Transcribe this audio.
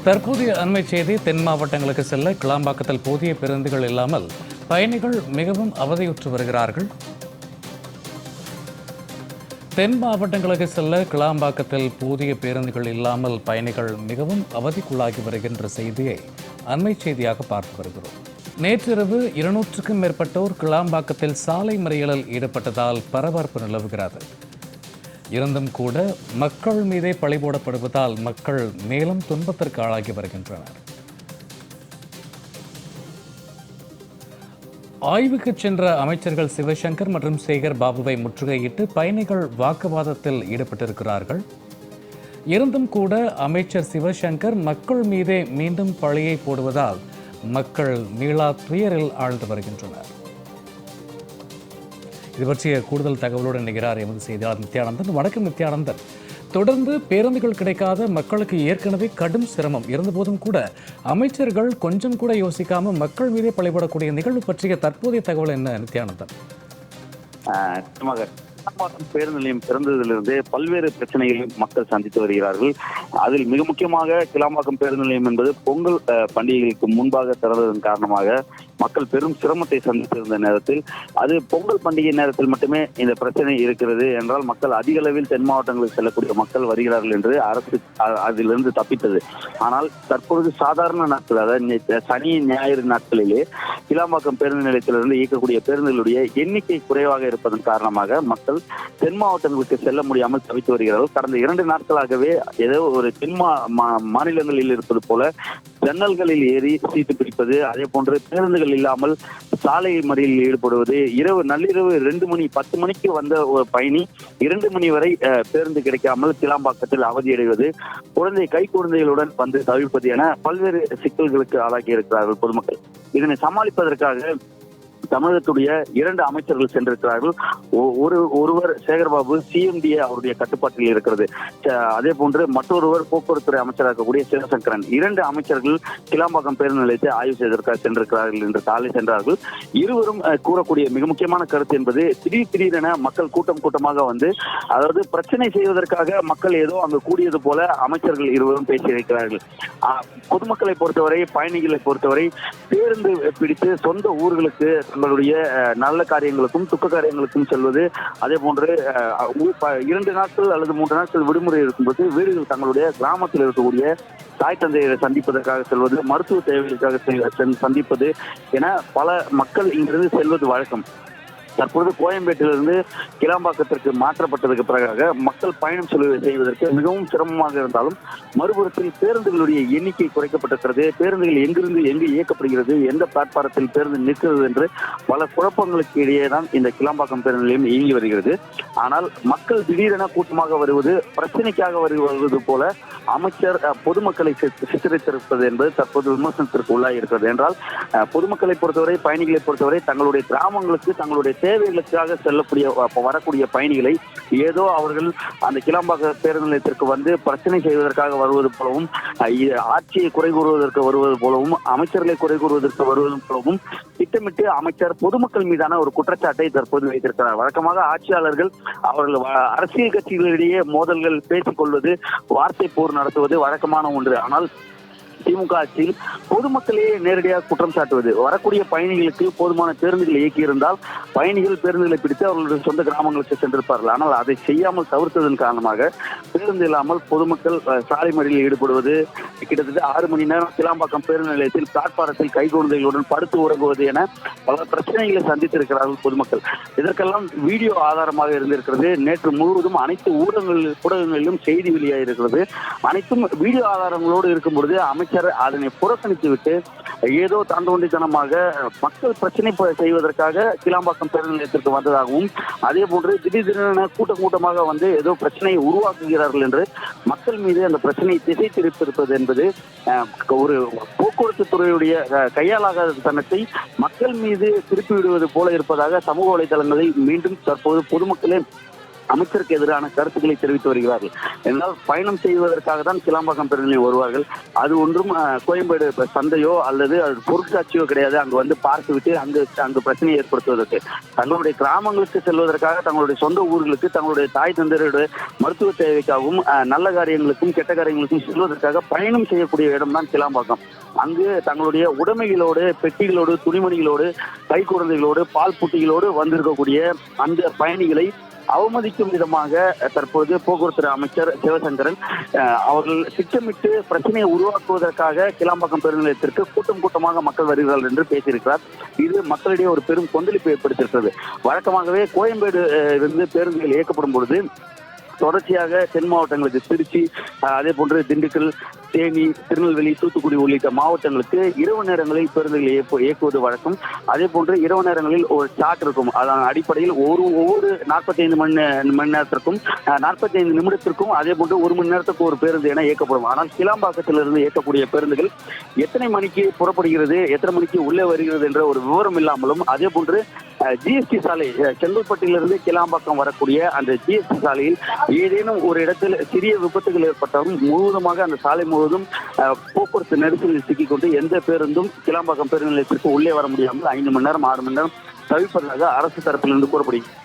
தற்போதைய அண்மை செய்தி தென் மாவட்டங்களுக்கு செல்ல கிளாம்பாக்கத்தில் போதிய பேருந்துகள் இல்லாமல் பயணிகள் மிகவும் அவதியுற்று வருகிறார்கள். தென் மாவட்டங்களுக்கு செல்ல கிளாம்பாக்கத்தில் போதிய பேருந்துகள் இல்லாமல் பயணிகள் மிகவும் அவதிக்குள்ளாகி வருகின்ற செய்தியை அண்மை செய்தியாக பார்த்து வருகிறோம். நேற்றிரவு 200க்கும் மேற்பட்டோர் கிளாம்பாக்கத்தில் சாலை மறியலில் ஈடுபட்டதால் பரபரப்பு நிலவுகிறது. இருந்தும் கூட மக்கள் மீதே பழி போடப்படுவதால் மக்கள் மேலும் துன்பத்திற்கு ஆளாகி வருகின்றனர். ஆய்வுக்கு சென்ற அமைச்சர்கள் சிவசங்கர் மற்றும் சேகர் பாபுவை முற்றுகையிட்டு பயணிகள் வாக்குவாதத்தில் ஈடுபட்டிருக்கிறார்கள். இருந்தும் கூட அமைச்சர் சிவசங்கர் மக்கள் மீதே மீண்டும் பழியை போடுவதால் மக்கள் மீளா துயரில் ஆழ்ந்து வருகின்றனர். இது பற்றிய கூடுதல் தகவலோடு இணைகிறார் எமது செய்தியாளர் நித்யானந்தன். வணக்கம் நித்யானந்தன். தொடர்ந்து பேருந்துகள் கிடைக்காத மக்களுக்கு ஏற்கனவே கடும் சிரமம் இருந்தபோதும் கூட அமைச்சர்கள் கொஞ்சம் கூட யோசிக்காம மக்கள் மீதே பழிபடக்கூடிய நிகழ்வு பற்றிய தற்போதைய தகவல் என்ன நித்யானந்தன்? பேருந்து நிலையம் திறந்ததிலிருந்து பல்வேறு பிரச்சனைகளை மக்கள் சந்தித்து வருகிறார்கள். அதில் மிக முக்கியமாக கிளாம்பாக்கம் பேருந்து நிலையம் என்பது பொங்கல் பண்டிகைகளுக்கு முன்பாக திறந்ததன் காரணமாக மக்கள் பெரும் சிரமத்தை சந்தித்திருந்த நேரத்தில் அது பொங்கல் பண்டிகை நேரத்தில் மட்டுமே இந்த பிரச்சனை இருக்கிறது என்றால் மக்கள் அதிக அளவில் தென் மாவட்டங்களுக்கு செல்லக்கூடிய மக்கள் வருகிறார்கள் என்று அரசு அதிலிருந்து தப்பித்தது. ஆனால் தற்பொழுது சாதாரண நாட்கள், அதாவது சனி ஞாயிறு நாட்களிலே கிளாம்பாக்கம் பேருந்து நிலையத்திலிருந்து இயக்கக்கூடிய பேருந்துகளுடைய எண்ணிக்கை குறைவாக இருப்பதன் காரணமாக மக்கள் தென் மாவட்டங்களுக்கு செல்ல முடியாமல் தவித்து வருகிறார்கள். கடந்த 2 நாட்களாகவே ஏதோ ஒரு தென் மாநிலங்களில் இருப்பது போல ஜன்னல்களில் ஏறி சீட்டு பிடிப்பது, அதே போன்று பேருந்துகள் இல்லாமல் சாலை மறியலில் ஈடுபடுவது, நள்ளிரவு 2 மணி 10 மணிக்கு வந்த ஒரு பயணி 2 மணி வரை பேருந்து கிடைக்காமல் கிளாம்பாக்கத்தில் அவதியடைவது, கை குழந்தைகளுடன் வந்து தவிர்ப்பது என பல்வேறு சிக்கல்களுக்கு ஆளாகி இருக்கிறார்கள் பொதுமக்கள். இதனை சமாளிப்பதற்காக தமிழகத்துடைய 2 அமைச்சர்கள் சென்றிருக்கிறார்கள். ஒருவர் சேகர்பாபு சிஎம்டிஏ அவருடைய கட்டுப்பாட்டில் இருக்கிறது. அதே போன்று மற்றொருவர் போக்குவரத்துறை அமைச்சராக இருக்கக்கூடிய சிவசங்கரன். 2 அமைச்சர்கள் கிளாம்பாக்கம் பேருந்து நிலையத்தை ஆய்வு செய்வதற்காக சென்றிருக்கிறார்கள் என்று காலை சென்றார்கள். இருவரும் கூறக்கூடிய மிக முக்கியமான கருத்து என்பது திடீரென மக்கள் கூட்டமாக வந்து, அதாவது பிரச்சனை செய்வதற்காக மக்கள் ஏதோ அங்கு கூடியது போல அமைச்சர்கள் இருவரும் பேசியிருக்கிறார்கள். பொதுமக்களை பொறுத்தவரை, பயணிகளை பொறுத்தவரை பேருந்து பிடித்து சொந்த ஊர்களுக்கு தங்களுடைய நல்ல காரியங்களுக்கும் துக்க காரியங்களுக்கும் செல்வது, அதே போன்று 2 நாட்கள் அல்லது 3 நாட்கள் விடுமுறை இருக்கும்போது வீடுகள் தங்களுடைய கிராமத்தில் இருக்கக்கூடிய தாய் தந்தையரை சந்திப்பதற்காக செல்வது, மருத்துவ தேவைகளுக்காக சந்திப்பது என பல மக்கள் இங்கிருந்து செல்வது வழக்கம். தற்பொழுது கோயம்பேட்டிலிருந்து கிளாம்பாக்கத்திற்கு மாற்றப்பட்டதற்கு பிறகாக மக்கள் பயணம் செய்வதற்கு மிகவும் சிரமமாக இருந்தாலும் மறுபுறத்தில் பேருந்துகளுடைய எண்ணிக்கை குறைக்கப்பட்டிருக்கிறது. பேருந்துகள் எங்கு இயக்கப்படுகிறது, எந்த பிளாட்பாரத்தில் பேருந்து நிற்கிறது என்று பல குழப்பங்களுக்கு இடையே தான் இந்த கிளாம்பாக்கம் பேருந்து நிலையம் இயங்கி வருகிறது. ஆனால் மக்கள் திடீரென கூட்டமாக வருவது, பிரச்சனைக்காக வருவது போல அமைச்சர் பொதுமக்களை சித்தரித்திருப்பது என்பது தற்போது விமர்சனத்திற்கு உள்ளாகி இருக்கிறது. என்றால் பொதுமக்களை பொறுத்தவரை, பயணிகளை பொறுத்தவரை தங்களுடைய கிராமங்களுக்கு தங்களுடைய தேவைகளுக்காக வரக்கூடிய பயணிகளை ஏதோ அவர்கள் அந்த கிளாம்பாக்க பேருந்து நிலையத்திற்கு வந்து பிரச்சனை செய்வதற்காக வருவது போலவும், ஆட்சியை குறை கூறுவதற்கு வருவது போலவும், அமைச்சர்களை குறை கூறுவதற்கு வருவது போலவும் திட்டமிட்டு அமைச்சர் பொதுமக்கள் மீதான ஒரு குற்றச்சாட்டை தற்போது வைத்திருக்கிறார். வழக்கமாக ஆட்சியாளர்கள் அவர்கள் அரசியல் கட்சிகளிடையே மோதல்கள் பேசிக் கொள்வது, வார்த்தை போர் நடத்துவது வழக்கமான ஒன்று. ஆனால் திமுக ஆட்சியில் பொதுமக்களே நேரடியாக குற்றம் சாட்டுவது, வரக்கூடிய பயணிகளுக்கு போதுமான பேருந்துகள் இயக்கியிருந்தால் பயணிகள் பேருந்துகளை பிடித்து அவர்களுடைய சொந்த கிராமங்களுக்கு சென்றிருப்பார்கள். ஆனால் அதை செய்யாமல் தவிர்த்ததன் காரணமாக பேருந்து இல்லாமல் பொதுமக்கள் சாலை மறியலில் ஈடுபடுவது, கிட்டத்தட்ட 6 மணி நேரம் கிளாம்பாக்கம் பேருந்து நிலையத்தில் பிளாட்பாரத்தில் கைக்குழந்தைகளுடன் படுத்து உறங்குவது என பல பிரச்சனைகளை சந்தித்திருக்கிறார்கள் பொதுமக்கள். இதற்கெல்லாம் வீடியோ ஆதாரமாக இருந்திருக்கிறது. நேற்று முழுவதும் அனைத்து ஊடகங்களிலும் செய்தி வெளியாகிருக்கிறது. அனைத்தும் வீடியோ ஆதாரங்களோடு இருக்கும் பொழுது அமைச்சர் அதனை புறக்கணித்து விட்டு ஏதோ தாண்டோண்டித்தனமாக மக்கள் பிரச்சனை செய்வதற்காக கிளாம்பாக்கம் பேருந்து நிலையத்திற்கு வந்ததாகவும், அதே போன்று திடீரென கூட்டமாக வந்து ஏதோ பிரச்சனையை உருவாக்குகிறார்கள் என்று மக்கள் மீது அந்த பிரச்சனையை திசை திருப்பியிருப்பது என்பது ஒரு போக்குவரத்து துறையுடைய கையாளாகாத தனத்தை மக்கள் மீது திருப்பி விடுவது போல இருப்பதாக சமூக வலைதளங்களில் மீண்டும் தற்போது பொதுமக்களே அமைச்சருக்கு எதிரான கருத்துக்களை தெரிவித்து வருகிறார்கள். என்றால் பயணம் செய்வதற்காக தான் கிளாம்பாக்கம் பேருந்து நிலையம் வருவார்கள். அது ஒன்றும் கோயம்பேடு சந்தையோ அல்லது அது பொருட்காட்சியோ கிடையாது. அங்கு வந்து பார்த்துவிட்டு அங்கு பிரச்சனையை ஏற்படுத்துவதற்கு, தங்களுடைய கிராமங்களுக்கு செல்வதற்காக, தங்களுடைய சொந்த ஊர்களுக்கு, தங்களுடைய தாய் தந்தையருடைய மருத்துவ தேவைக்காகவும் நல்ல காரியங்களுக்கும் கெட்ட காரியங்களுக்கும் செல்வதற்காக பயணம் செய்யக்கூடிய இடம் தான் கிளாம்பாக்கம். அங்கு தங்களுடைய உடைமைகளோடு, பெட்டிகளோடு, துணிமணிகளோடு, கை குழந்தைகளோடு, பால் புட்டிகளோடு வந்திருக்கக்கூடிய அந்த பயணிகளை அவமதிக்கும் விதமாக தற்போது போக்குவரத்து அமைச்சர் சிவசங்கரன் அவர்கள் திட்டமிட்டு பிரச்சனையை உருவாக்குவதற்காக கிளாம்பாக்கம் பேருந்து நிலையத்திற்கு கூட்டமாக மக்கள் வருகிறார்கள் என்று பேசியிருக்கிறார். இது மக்களிடையே ஒரு பெரும் கொந்தளிப்பு ஏற்படுத்தியிருக்கிறது. வழக்கமாகவே கோயம்பேடு இருந்து பேருந்துகள் இயக்கப்படும் பொழுது தொடர்ச்சியாக தென் மாவட்டங்களுக்கு திருச்சி, அதே போன்று திண்டுக்கல், தேனி, திருநெல்வேலி, தூத்துக்குடி உள்ளிட்ட மாவட்டங்களுக்கு இரவு நேரங்களில் பேருந்துகளை இயக்குவது வழக்கம். அதே போன்று இரவு நேரங்களில் ஒரு சார்ட் இருக்கும். அதன் அடிப்படையில் ஒவ்வொரு 45 மணி நேரத்திற்கும் 45 நிமிடத்திற்கும் அதே போன்று 1 மணி நேரத்துக்கு ஒரு பேருந்து என இயக்கப்படும். ஆனால் கிளாம்பாக்கத்திலிருந்து இயக்கக்கூடிய பேருந்துகள் எத்தனை மணிக்கு புறப்படுகிறது, எத்தனை மணிக்கு உள்ளே வருகிறது என்ற ஒரு விவரம் இல்லாமலும், அதே போன்று ஜிஎஸ்டி சாலை, செங்கல்பட்டிலிருந்து கிளாம்பாக்கம் வரக்கூடிய அந்த ஜிஎஸ்டி சாலையில் ஏதேனும் ஒரு இடத்தில் சிறிய விபத்துகள் ஏற்பட்டாலும் முழுவதுமாக அந்த சாலை முழுவதும் போக்குவரத்து நெரிசலில் சிக்கிக்கொண்டு எந்த பேருந்தும் கிளாம்பாக்கம் பேருந்து நிலையத்திற்கு உள்ளே வர முடியாமல் 5 மணி நேரம் 6 மணி நேரம் தவிர்ப்பதாக அரசு தரப்பிலிருந்து கூறப்படுகிறது.